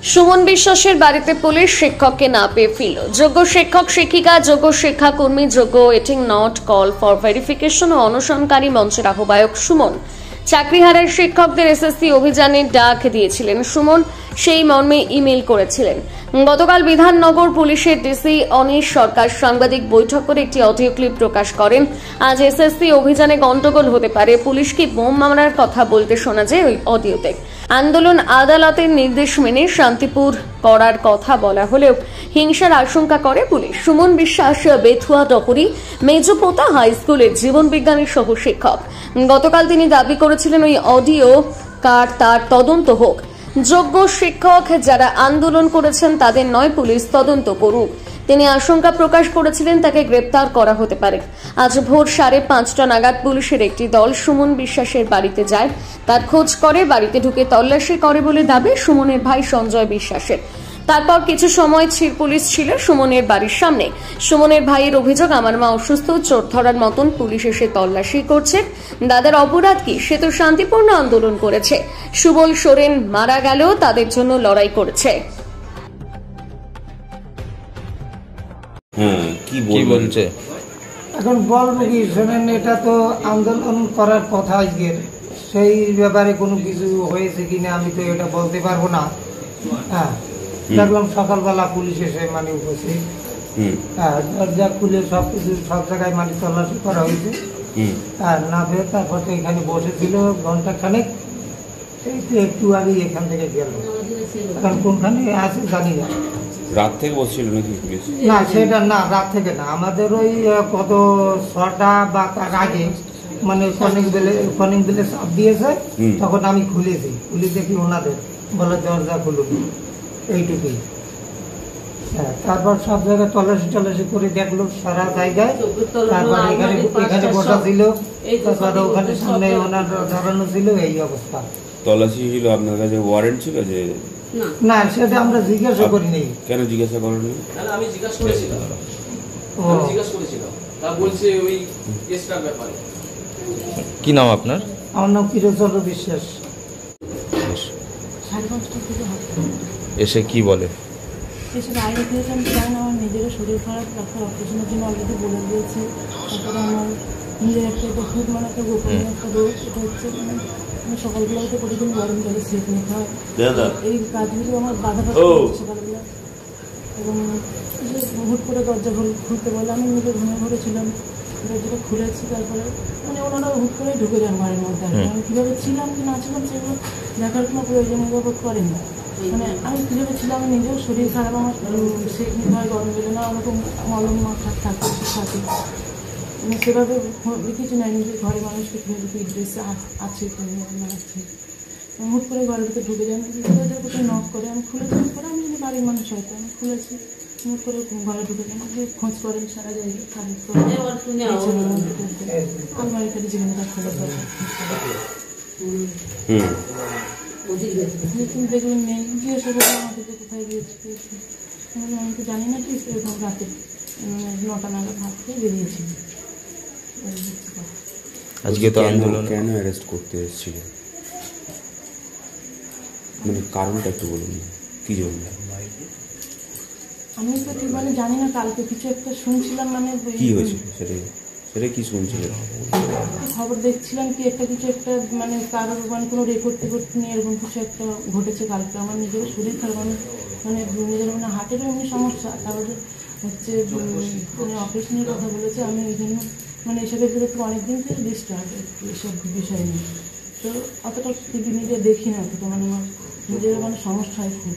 সুমন বিশ্বাসের বাড়িতে পুলিশ শিক্ষককে না পেয়ে ফিরল। যোগ্য শিক্ষক শিক্ষিকা, যোগ্য শিক্ষাকর্মী, যোগ্য waiting not call for verification ও অনশনকারী মঞ্চের আহ্বায়ক সুমন চাকরিহারের শিক্ষকদের এসএসসি অভিযানের ডাক দিয়েছিলেন। সুমন সেই মর্মে ইমেল করেছিলেন। গতকাল বিধাননগর পুলিশের ডিসি অনিশ সরকার সাংবাদিক বৈঠক করে একটি অডিও ক্লিপ প্রকাশ করেন। আজ এসএসসি অভিযানে গন্ডগোল হতে পারে, পুলিশকে বোম মামলার কথা বলতে শোনা যায় ওই অডিওতে। আন্দোলন আদালতের নির্দেশ মেনে শান্তিপুর করার কথা বলা হলেও হিংসার আশঙ্কা করে পুলিশ। সুমন বিশ্বাস বেথুয়া ডহরি মেজোপোতা হাই স্কুলের জীবন বিজ্ঞানের সহ শিক্ষক। গতকাল তিনি দাবি করেছিলেন ওই অডিও কার তার তদন্ত হোক। যোগ্য শিক্ষক যারা আন্দোলন করেছেন তাদের নয়, পুলিশ তদন্ত করুক। তিনি আশঙ্কা প্রকাশ করেছিলেন তাকে গ্রেপ্তার করা হতে পারে। আজ ভোর 5:30 নাগাদ পুলিশের একটি দল সুমন বিশ্বাসের বাড়িতে যায়, তার খোঁজ করে, বাড়িতে ঢুকে তল্লাশি করে বলে দাবি সুমনের ভাই সঞ্জয় বিশ্বাসের। তারপর কিছু সময় পুলিশ ছিল সুমনের বাড়ির সামনে। সুমনের ভাইয়ের অভিযোগ, আমার মা অসুস্থ, চোর ধরার মতন পুলিশ এসে তল্লাশি করছে। দাদার অপরাধ কি? সে তো শান্তিপূর্ণ আন্দোলন করেছে। সুবল সোরেন মারা গেলেও তাদের জন্য লড়াই করেছে। কি বলছে এখন বলবো কি শোনেন, এটা তো আন্দোলন করার কথা আজকের, সেই ব্যাপারে কোনো কিছু হয়েছে কিনা আমি তো এটা বলতে পারবো না। হ্যাঁ, দেখলাম সকালবেলা পুলিশ এসে মানে উপস্থিত, হ্যাঁ, দরজা খুলে সবকিছু সব জায়গায় মানে তল্লাশি করা হয়েছে। আর না পেয়ে তারপর তো এখানে বসেছিল ঘন্টা খানেক, এই তো একটু আগে এখান থেকে গেল। এখন কোনখানে আছে জানি না। রাত থেকে বসছিল নাকি পুলিশ? না, সেটা না, রাত থেকে না, আমাদের ওই কত 6টা বা তার আগে মানে কনিং বেলে চাপ দিয়েছে, তখন আমি খুলেছি, খুলে দেখি ওনাদের বলে দরজা খুলুন, এইটুকুই। হ্যাঁ, তারপর সব জায়গায় তল্লাশি করে দেখলো সারা জায়গায়। তারপর এখানে বসা ছিল, তারপরে ওখানে সামনে ওনার দাঁড়ানো ছিল, এই অবস্থা। তল্লাশি ছিল, আপনার কাছে ওয়ারেন্ট ছিল? যে না, সেটা আমরা জিজ্ঞাসা করিনি। কেন জিজ্ঞাসা করেনি? আমি জিজ্ঞাসা করেছিলাম, তা বলছে ওই কেসটার ব্যাপারে। কি নাম আপনার? আমার নাম কিরোচন্দ্র বিশ্বাস। এসে কি বলে? এসে বাইরে দিয়েছে, আমি জানি না, আমার নিজেরও শরীর খারাপ, ডাক্তার অপারেশনের জন্য অলরেডি বলে দিয়েছে। তারপরে আমার নিজের একটা খুব মানে একটা গোপন একটা রোগ, এটা হচ্ছে মানে আমি সকালবেলাতে প্রতিদিন গরম জলে সেঁক নিতে হয়। এই কাজগুলো আমার বাধা পাচ্ছে সকালবেলা। এবং হুট করে দরজা খুলতে বলে, আমি নিজে ঘরে ছিলাম, দরজাটা খুলেছি। তারপরে মানে ওনারা হুট করেই ঢুকে যান ঘরের মধ্যে। আমি কীভাবে ছিলাম কি না ছিলাম সেগুলো দেখার কোনো প্রয়োজনীয় ব্যাপার করেনি। মানে আমি কীভাবে ছিলাম, আমি নিজেও শরীর খারাপ, আমার সেঁক নিতে হয় গরম জলে, না ওরকম মলম মাথা থাকে আমি সেভাবে কিছু নাই, নিজের ঘরে মানুষকে কীভাবে ড্রেস আছে না আছে। হুট করে ঘরের ভিতরে ঢুকে যান, ওদের কোথাও নক করে, আমি খুলেছি। পরে আমি যদি বাড়ির মানুষ হয়তো আমি খুলেছি, হুট করে ঘরে ঢুকে যান, খোঁজ করেন সারা জায়গায়, আলমারিটারি জীবনে খোঁজ করে দেখবেন নেই, জিজ্ঞাসা করে আমাকে যে কোথায় গিয়েছি। আমি তো জানি না কি, এরকম রাতে 9টা নাগাদ হাত থেকে বেরিয়েছি। আজকে তো আন্দোলন কেন অ্যারেস্ট করতে এসেছিল, মানে কারণটা একটু বলুন, কি জন্য? আমি তো ঠিক মানে জানি না, কালকে কিছু একটা শুনছিলাম, মানে কি হয়েছে সেটা কি শুনছিলেন? খবর দেখছিলাম কি একটা কিছু একটা মানে কারোর মানে কোনো রেকর্ড নিয়ে এরকম কিছু একটা ঘটেছে কালকে। আমার নিজেরও শরীর খারাপ, আমি মানে নিজের মানে হার্টেরও এমনি সমস্যা, তারপরে হচ্ছে মানে অপারেশনের কথা বলেছে। আমি এই জন্য মানে এসবের বিরুদ্ধে অনেকদিন থেকে ডিস্টার্ব এসব বিষয় নিয়ে, তো অতটা টিভি নিজে দেখি না, অতটা মানে আমার নিজের মানে সমস্যা হয় খুব।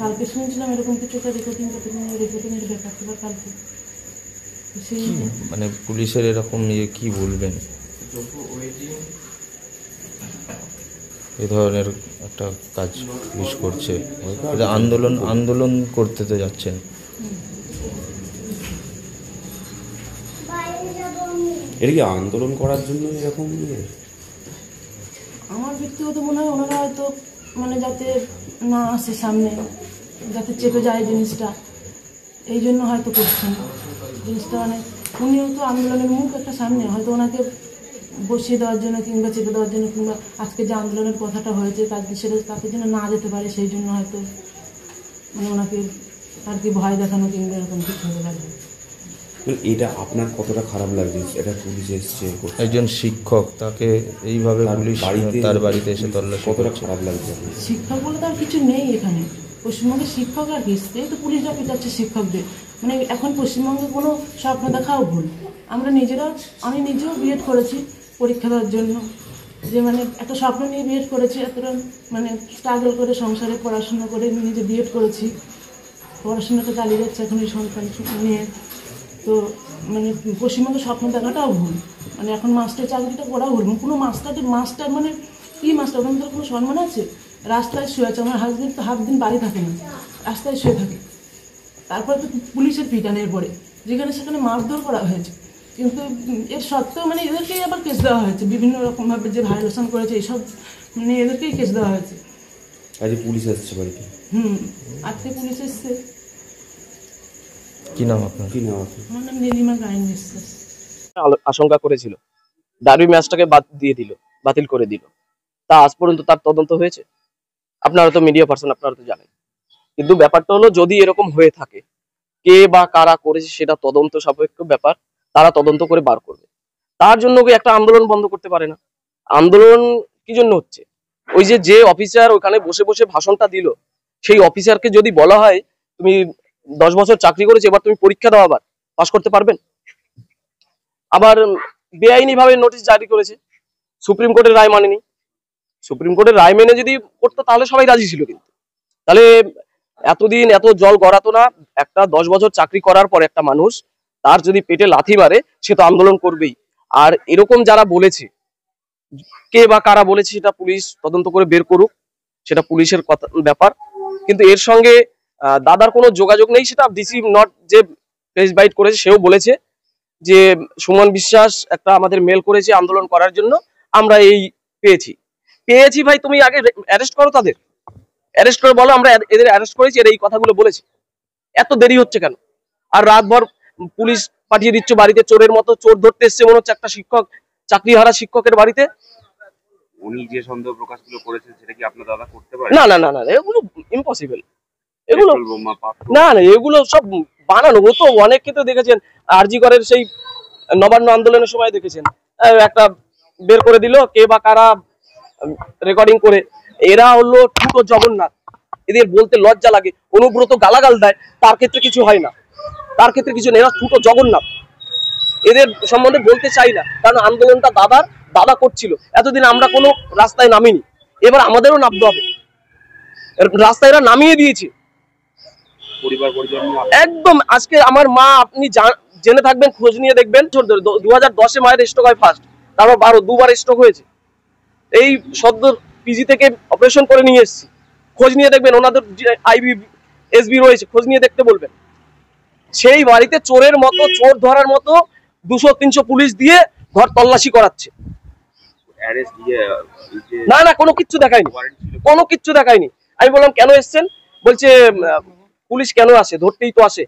কালকে শুনছিলাম এরকম কিছু একটা রেকর্ডিংয়ের ব্যাপারটা কালকে। সেই মানে পুলিশের এরকম কি বলবেন, এ ধরনের একটা কাজ পুলিশ করছে? আন্দোলন করতে তো যাচ্ছেন, এটা কি আন্দোলন করার জন্য এরকম? আমার ব্যক্তিগত মনে হয় ওনারা হয়তো মানে যাতে না আসে সামনে, যাতে চেপে যায় জিনিসটা, এই জন্য হয়তো করছেন জিনিসটা। মানে উনিও তো আন্দোলনের মুখ একটা সামনে, হয়তো ওনাকে বসিয়ে দেওয়ার জন্য কিংবা চেপে দেওয়ার জন্য কিংবা আজকে যে আন্দোলনের কথাটা হয়েছে সেটা তাতে যেন না যেতে পারে সেই জন্য হয়তো মানে ওনাকে আর কি ভয় দেখানো কিংবা এরকম কিছু হতে পারে। মানে এটা আপনার কতটা খারাপ লাগছে? এটা পুলিশ এসছে, একজন শিক্ষক, তাকে এইভাবে পুলিশ তার বাড়িতে এসে তল্লাশি কতটা করছে। খারাপ লাগছে আপনার? শিক্ষক বলে তো আর কিছু নেই এখানে, পশ্চিমবঙ্গের শিক্ষক আর কি, এই তো পুলিশরা পেটাচ্ছে শিক্ষকদের। মানে এখন পশ্চিমবঙ্গে কোনো স্বপ্ন দেখাও ভুল। আমি নিজেও বিএড করেছি পরীক্ষা দেওয়ার জন্য, যে মানে একটা স্বপ্ন নিয়ে বিএড করেছি, এতটা মানে স্ট্রাগল করে সংসারে পড়াশোনা করে নিজে বিএড করেছি, পড়াশোনাটা চালিয়ে যাচ্ছে এখন এই সন্তান নিয়ে। তো মানে পশ্চিমবঙ্গের স্বপ্ন দেখাটাও ভুল, মানে এখন মাস্টার চাকরিটা করাও ভুল। কোনো মাস্টার মানে কি মাস্টার, ওখানে তো কোনো সম্মান আছে? রাস্তায় শুয়ে আছে, আমার হাজবেন্ড তো হাফ দিন বাড়ি থাকে না, রাস্তায় শুয়ে থাকে। তারপরে তো পুলিশের পিটানের পরে যেখানে সেখানে মারধর করা হয়েছে, কিন্তু এর সত্ত্বেও মানে এদেরকেই আবার কেস দেওয়া হয়েছে বিভিন্ন রকমভাবে, যে ভায়োলেশন করেছে এইসব মানে এদেরকেই কেস দেওয়া হয়েছে। আজ পুলিশ আসছে বাড়িতে? আজকে পুলিশ এসছে। কি নাম আপনার? কি নাম আপনার? আমার নাম নীলিমা গাইন বিশ্বাস। আশঙ্কা করেছিল, ডার্বি ম্যাচটাকে বাতিল করে দিল, তা আজ পর্যন্ত তার তদন্ত হয়েছে? আপনারা তো মিডিয়া পার্সন, আপনারা তো জানেন। কিন্তু ব্যাপারটা হলো, যদি এরকম হয়ে থাকে, কে বা কারা করেছে সেটা তদন্ত সাপেক্ষ ব্যাপার, তারা তদন্ত করে বার করবে। তার জন্য একটা আন্দোলন বন্ধ করতে পারে না। আন্দোলন কি জন্য হচ্ছে? ওই যে অফিসার ওখানে বসে বসে ভাষণটা দিল, সেই অফিসারকে যদি বলা হয় তুমি 10 বছর চাকরি করেছো, এবার তুমি পরীক্ষা দাও, আবার পাস করতে পারবেন? আবার বেআইনি ভাবে নোটিশ জারি করেছে, সুপ্রিম কোর্টের রায় মানেনি। সুপ্রিম কোর্টের রায় মেনে যদি করতো তাহলে সবাই রাজি ছিল, কিন্তু তাহলে এতদিন এত জল গড়াতো না। একটা 10 বছর চাকরি করার পর একটা মানুষ, তার যদি পেটে লাথি মারে, সে তো আন্দোলন করবেই। আর এরকম যারা বলেছে, কে বা কারা বলেছে সেটা পুলিশ তদন্ত করে বের করুক, সেটা পুলিশের ব্যাপার। কিন্তু এর সঙ্গে দাদার কোনো যোগাযোগ নেই, সেটা ডিসি নট যে প্রেস বাইট করেছে সেও বলেছে যে সুমন বিশ্বাস একটা আমাদের মেল করেছে আন্দোলন করার জন্য, আমরা এই পেয়েছি ভাই, তুমি আগে অ্যারেস্ট করো, তাদের অ্যারেস্ট করে বলো আমরা এদের অ্যারেস্ট করেছি, এর এই কথাগুলো বলেছে। এত দেরি হচ্ছে কেন? আর রাতভর পুলিশ পাঠিয়ে দিচ্ছ বাড়িতে, চোরের মতো চোর ধরতে এসছে মনে হচ্ছে একটা শিক্ষক, চাকরিহারা শিক্ষকের বাড়িতে। উনি যে সন্দেহ প্রকাশগুলো করেছেন সেটা কি আপনার দাদা করতে পারে? না না না না, এগুলো ইম্পসিবল, এগুলো না না, এগুলো সব বানানো। ও তো অনেক ক্ষেত্রে দেখেছেন, আরজি করের সেই নবান্ন আন্দোলনের সময় দেখেছেন, একটা বের করে দিল কে বা কারা রেকর্ডিং করে। এরা হলো ঠুটো জগন্নাথ, এদের বলতে লজ্জা লাগে। অনুব্রত গালাগাল দেয়, তার ক্ষেত্রে কিছু হয় না, তার ক্ষেত্রে কিছু নেই। এরা ঠুটো জগন্নাথ, এদের সম্বন্ধে বলতে চাই না, কারণ আন্দোলনটা দাদা করছিল। এতদিন আমরা কোনো রাস্তায় নামিনি, এবার আমাদেরও নামতে হবে। রাস্তায় এরা নামিয়ে দিয়েছে একদম। আজকে আমার মা, আপনি জেনে থাকবেন, খোঁজ নিয়ে দেখবেন, 2010-এ মায়ের স্ট্রোক হয় ফার্স্ট, তারপর 2বার স্ট্রোক হয়েছে। এই সদ্য পিজি থেকে অপারেশন করে নিয়ে এসেছি, খোঁজ নিয়ে দেখবেন, ওনাদের আইবি এসবি রয়েছে, খোঁজ নিয়ে দেখতে বলবেন। সেই বাড়িতে চোরের মতো, চোর ধরার মতো 200-300 পুলিশ দিয়ে ঘর তল্লাশি করাচ্ছে। না না, কোনো কিচ্ছু দেখায়নি, কোনো কিচ্ছু দেখায়নি। আমি বললাম কেন এসছেন? বলছে পুলিশ কেন আসে, ধরতেই তো আসে।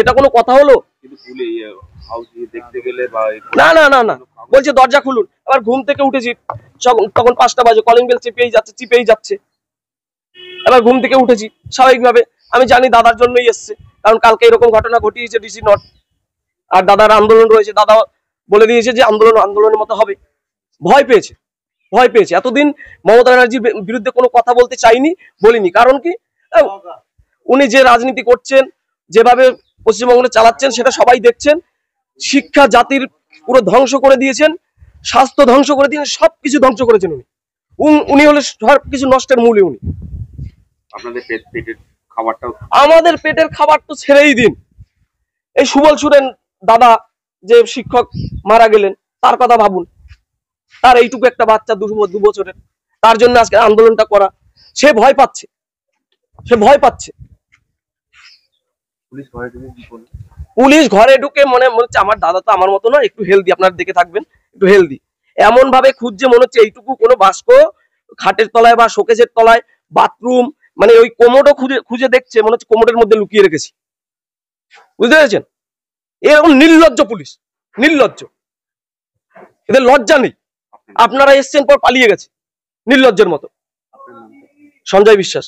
এটা কোনো কথা হলো? না না না না, বলছে দরজা খুলুন। আবার ঘুম থেকে উঠেছি, তখন 5টা বাজে, কলিং বেল চিপেই যাচ্ছে। এবার ঘুম থেকে উঠেছি স্বাভাবিকভাবে, আমি জানি দাদার জন্যই এসছে, কারণ কালকে এরকম ঘটনা ঘটিয়েছে ডিসি নট, আর দাদার আন্দোলন রয়েছে। দাদা বলে দিয়েছে যে আন্দোলনের মতো হবে। ভয় পেয়েছে। এতদিন মমতা ব্যানার্জির বিরুদ্ধে কোনো কথা বলতে চাইনি, বলিনি। কারণ কি, উনি যে রাজনীতি করছেন, যেভাবে পশ্চিমবঙ্গে চালাচ্ছেন, সেটা সবাই দেখছেন। শিক্ষা জাতির পুরো ধ্বংস করে দিয়েছেন, স্বাস্থ্য ধ্বংস করে দিয়েছেন, সবকিছু ধ্বংস করেছেন উনি হলে সবকিছু নষ্টের মূলে উনি। আমাদের পেটের খাবার তো ছেড়েই দিন। এই সুবল সুরেন দাদা যে শিক্ষক মারা গেলেন, তার কথা ভাবুন। তার এইটুকু একটা বাচ্চা 2 বছরের, তার জন্য আজকে আন্দোলনটা করা। সে ভয় পাচ্ছে। পুলিশ ঘরে ঢুকে মনে হচ্ছে আমার দাদা তো আমার মতো না, একটু হেলদি, আপনারা দেখে থাকবেন, একটু হেলদি। এমন ভাবে খুঁজছে মনে হচ্ছে এইটুকু কোনো বাস্ক খাটের তলায় বা শোকেসের তলায়, বাথরুম, মানে ওই কোমোডও খুঁজে দেখছে, মনে হচ্ছে কোমোডের মধ্যে লুকিয়ে রেখেছি। বুঝতে পেরেছেন? এরকম নির্লজ্জ পুলিশ, নির্লজ্জ। এদের লজ্জা নেই। আপনারা এসছেন পর পালিয়ে গেছে নির্লজ্জের মতো। সঞ্জয় বিশ্বাস।